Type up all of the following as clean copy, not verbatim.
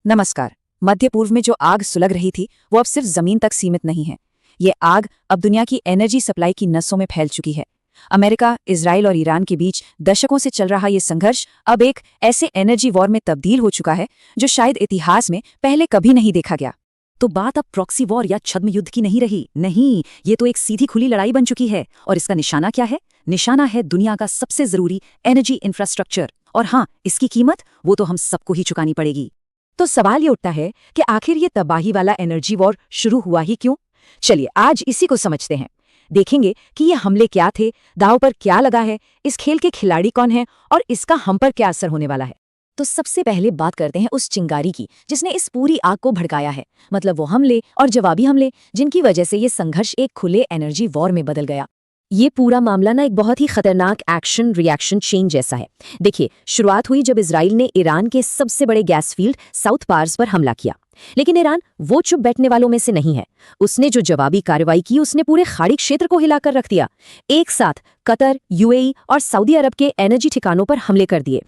नमस्कार। मध्य पूर्व में जो आग सुलग रही थी वो अब सिर्फ जमीन तक सीमित नहीं है। ये आग अब दुनिया की एनर्जी सप्लाई की नसों में फैल चुकी है। अमेरिका, इजराइल और ईरान के बीच दशकों से चल रहा ये संघर्ष अब एक ऐसे एनर्जी वॉर में तब्दील हो चुका है जो शायद इतिहास में पहले कभी नहीं देखा गया। तो बात अब प्रॉक्सी वॉर या छद्म युद्ध की नहीं रही। नहीं, ये तो एक सीधी खुली लड़ाई बन चुकी है। और इसका निशाना क्या है? निशाना है दुनिया का सबसे जरूरी एनर्जी इंफ्रास्ट्रक्चर। और हाँ, इसकी कीमत वो तो हम सबको ही चुकानी पड़ेगी। तो सवाल ये उठता है कि आखिर ये तबाही वाला एनर्जी वॉर शुरू हुआ ही क्यों? चलिए आज इसी को समझते हैं। देखेंगे कि ये हमले क्या थे, दांव पर क्या लगा है, इस खेल के खिलाड़ी कौन है और इसका हम पर क्या असर होने वाला है। तो सबसे पहले बात करते हैं उस चिंगारी की जिसने इस पूरी आग को भड़काया है। मतलब वो हमले और जवाबी हमले जिनकी वजह से ये संघर्ष एक खुले एनर्जी वॉर में बदल गया। ये पूरा मामला ना एक बहुत ही खतरनाक एक्शन रिएक्शन चेन जैसा है। देखिए, शुरुआत हुई जब इजराइल ने ईरान के सबसे बड़े गैस फील्ड साउथ पार्स पर हमला किया। लेकिन ईरान वो चुप बैठने वालों में से नहीं है। उसने जो जवाबी कार्रवाई की उसने पूरे खाड़ी क्षेत्र को हिलाकर रख दिया। एक साथ कतर, यूएई और सऊदी अरब के एनर्जी ठिकानों पर हमले कर दिए।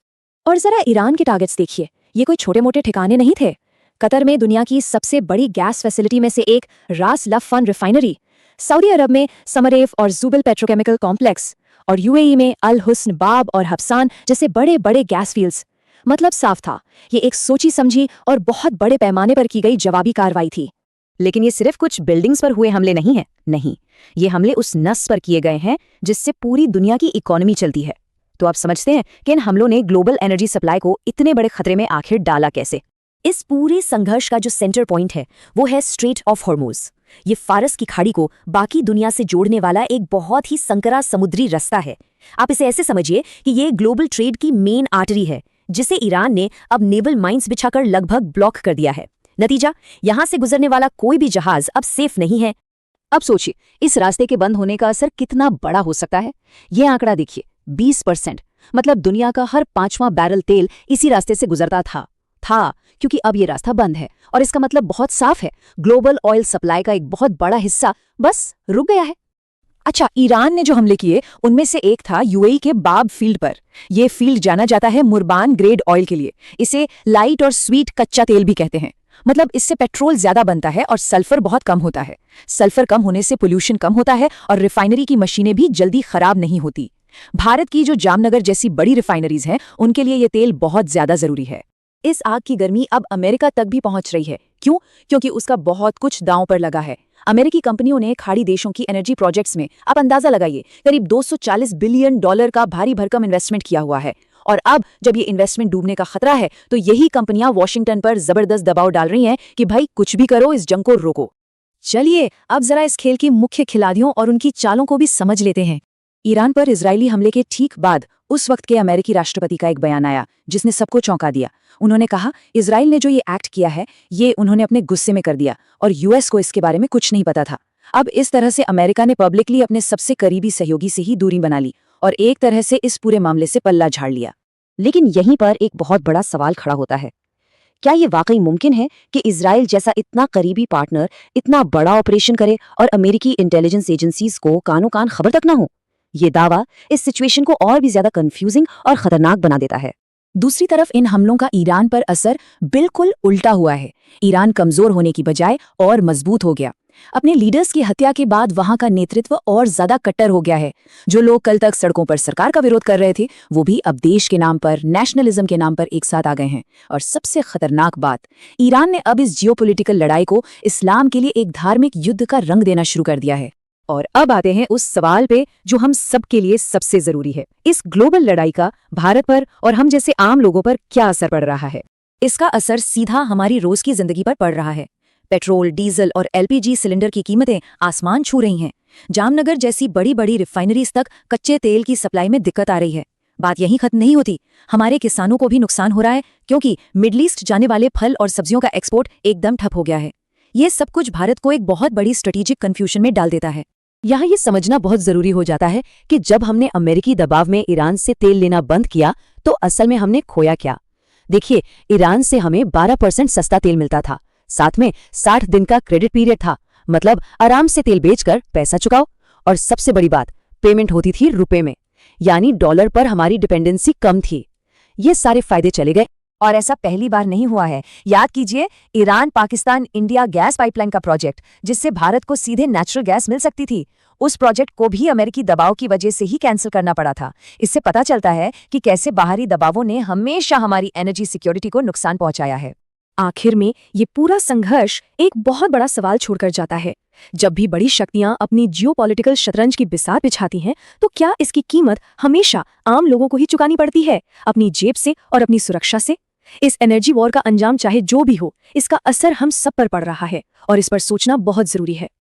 और जरा ईरान के टारगेट्स देखिए, ये कोई छोटे मोटे ठिकाने नहीं थे। कतर में दुनिया की सबसे बड़ी गैस फैसिलिटी में से एक रास लफान रिफाइनरी, सऊदी अरब में समरेफ और जुबल पेट्रोकेमिकल कॉम्प्लेक्स, और यूएई में अल हुस्न, बाब और हफ्सान जैसे बड़े बड़े गैस फील्ड्स। मतलब साफ था, ये एक सोची समझी और बहुत बड़े पैमाने पर की गई जवाबी कार्रवाई थी। लेकिन ये सिर्फ कुछ बिल्डिंग्स पर हुए हमले नहीं हैं। नहीं, ये हमले उस नस पर किए गए हैं जिससे पूरी दुनिया की इकोनॉमी चलती है। तो आप समझते हैं कि इन हमलों ने ग्लोबल एनर्जी सप्लाई को इतने बड़े खतरे में आखिर डाला कैसे। इस पूरे संघर्ष का जो सेंटर पॉइंट है वो है स्ट्रेट ऑफ हॉर्मुज। ये फारस की खाड़ी को बाकी दुनिया से जोड़ने वाला एक बहुत ही संकरा समुद्री रास्ता है। आप इसे ऐसे समझिए कि ये ग्लोबल ट्रेड की मेन आर्टरी है जिसे ईरान ने अब नेवल माइंस बिछाकर लगभग ब्लॉक कर दिया है। नतीजा, यहां से गुजरने वाला कोई भी जहाज अब सेफ नहीं है। अब सोचिए, इस रास्ते के बंद होने का असर कितना बड़ा हो सकता है। ये आंकड़ा देखिए, 20%। मतलब दुनिया का हर 5वां बैरल तेल इसी रास्ते से गुजरता था क्योंकि अब ये रास्ता बंद है। और इसका मतलब बहुत साफ है, ग्लोबल ऑयल सप्लाई का एक बहुत बड़ा हिस्सा बस रुक गया है। अच्छा, ईरान ने जो हमले किए उनमें से एक था यूएई के बाब फील्ड पर। यह फील्ड जाना जाता है मुर्बान ग्रेड ऑयल के लिए। इसे लाइट और स्वीट कच्चा तेल भी कहते हैं। मतलब इससे पेट्रोल ज्यादा बनता है और सल्फर बहुत कम होता है। सल्फर कम होने से पोल्यूशन कम होता है और रिफाइनरी की मशीनें भी जल्दी खराब नहीं होती। भारत की जो जामनगर जैसी बड़ी रिफाइनरीज हैं उनके लिए ये तेल बहुत ज्यादा जरूरी है। इस आग की गर्मी अब अमेरिका तक भी पहुंच रही है। क्यों? क्योंकि उसका बहुत कुछ दांव पर लगा है। अमेरिकी कंपनियों ने खाड़ी देशों की एनर्जी प्रोजेक्ट्स में, आप अंदाजा लगाइए, करीब $240 बिलियन का भारी भरकम इन्वेस्टमेंट किया हुआ है। और अब जब ये इन्वेस्टमेंट डूबने का खतरा है तो यही कंपनियां वॉशिंगटन पर जबरदस्त दबाव डाल रही हैं कि भाई कुछ भी करो, इस जंग को रोको। चलिए अब जरा इस खेल की मुख्य खिलाड़ियों और उनकी चालों को भी समझ लेते हैं। ईरान पर इजरायली हमले के ठीक बाद उस वक्त के अमेरिकी राष्ट्रपति का एक बयान आया जिसने सबको चौंका दिया। उन्होंने कहा, इजराइल ने जो ये एक्ट किया है ये उन्होंने अपने गुस्से में कर दिया और यूएस को इसके बारे में कुछ नहीं पता था। अब इस तरह से अमेरिका ने पब्लिकली अपने सबसे करीबी सहयोगी से ही दूरी बना ली और एक तरह से इस पूरे मामले से पल्ला झाड़ लिया। लेकिन यहीं पर एक बहुत बड़ा सवाल खड़ा होता है, क्या ये वाकई मुमकिन है कि इजराइल जैसा इतना करीबी पार्टनर इतना बड़ा ऑपरेशन करे और अमेरिकी इंटेलिजेंस एजेंसीज को कानो कान खबर तक ना हो? ये दावा इस सिचुएशन को और भी ज्यादा कंफ्यूजिंग और खतरनाक बना देता है। दूसरी तरफ इन हमलों का ईरान पर असर बिल्कुल उल्टा हुआ है। ईरान कमजोर होने की बजाय और मजबूत हो गया। अपने लीडर्स की हत्या के बाद वहां का नेतृत्व और ज्यादा कट्टर हो गया है। जो लोग कल तक सड़कों पर सरकार का विरोध कर रहे थे वो भी अब देश के नाम पर, नेशनलिज्म के नाम पर एक साथ आ गए हैं। और सबसे खतरनाक बात, ईरान ने अब इस जियोपॉलिटिकल लड़ाई को इस्लाम के लिए एक धार्मिक युद्ध का रंग देना शुरू कर दिया है। और अब आते हैं उस सवाल पे जो हम सब के लिए सबसे जरूरी है। इस ग्लोबल लड़ाई का भारत पर और हम जैसे आम लोगों पर क्या असर पड़ रहा है? इसका असर सीधा हमारी रोज की जिंदगी पर पड़ रहा है। पेट्रोल, डीजल और एलपीजी सिलेंडर की कीमतें आसमान छू रही हैं। जामनगर जैसी बड़ी बड़ी रिफाइनरीज तक कच्चे तेल की सप्लाई में दिक्कत आ रही है। बात यहीं खत्म नहीं होती, हमारे किसानों को भी नुकसान हो रहा है क्योंकि मिडल ईस्ट जाने वाले फल और सब्जियों का एक्सपोर्ट एकदम ठप हो गया है। ये सब कुछ भारत को एक बहुत बड़ी स्ट्रेटेजिक कंफ्यूजन में डाल देता है। यहाँ ये समझना बहुत जरूरी हो जाता है कि जब हमने अमेरिकी दबाव में ईरान से तेल लेना बंद किया तो असल में हमने खोया क्या? देखिए, ईरान से हमें 12% सस्ता तेल मिलता था, साथ में 60 दिन का क्रेडिट पीरियड था। मतलब आराम से तेल बेचकर पैसा चुकाओ। और सबसे बड़ी बात, पेमेंट होती थी रुपए में, यानी डॉलर पर हमारी डिपेंडेंसी कम थी। ये सारे फायदे चले गए और ऐसा पहली बार नहीं हुआ है। याद कीजिए, Iran Pakistan India gas pipeline का प्रोजेक्ट, जिससे भारत को सीधे नेचुरल गैस मिल सकती थी, उस प्रोजेक्ट को भी अमेरिकी दबाव की वजह से ही कैंसिल करना पड़ा था। इससे पता चलता है कि कैसे बाहरी दबावों ने हमेशा हमारी एनर्जी सिक्योरिटी को नुकसान पहुंचाया है। आखिर में ये पूरा संघर्ष एक बहुत बड़ा सवाल छोड़कर जाता है। जब भी बड़ी शक्तियां अपनी जियोपॉलिटिकल शतरंज की बिसात बिछाती हैं, तो क्या इसकी कीमत हमेशा आम लोगों को ही चुकानी पड़ती है, अपनी जेब से और अपनी सुरक्षा से? इस एनर्जी वॉर का अंजाम चाहे जो भी हो, इसका असर हम सब पर पड़ रहा है और इस पर सोचना बहुत जरूरी है।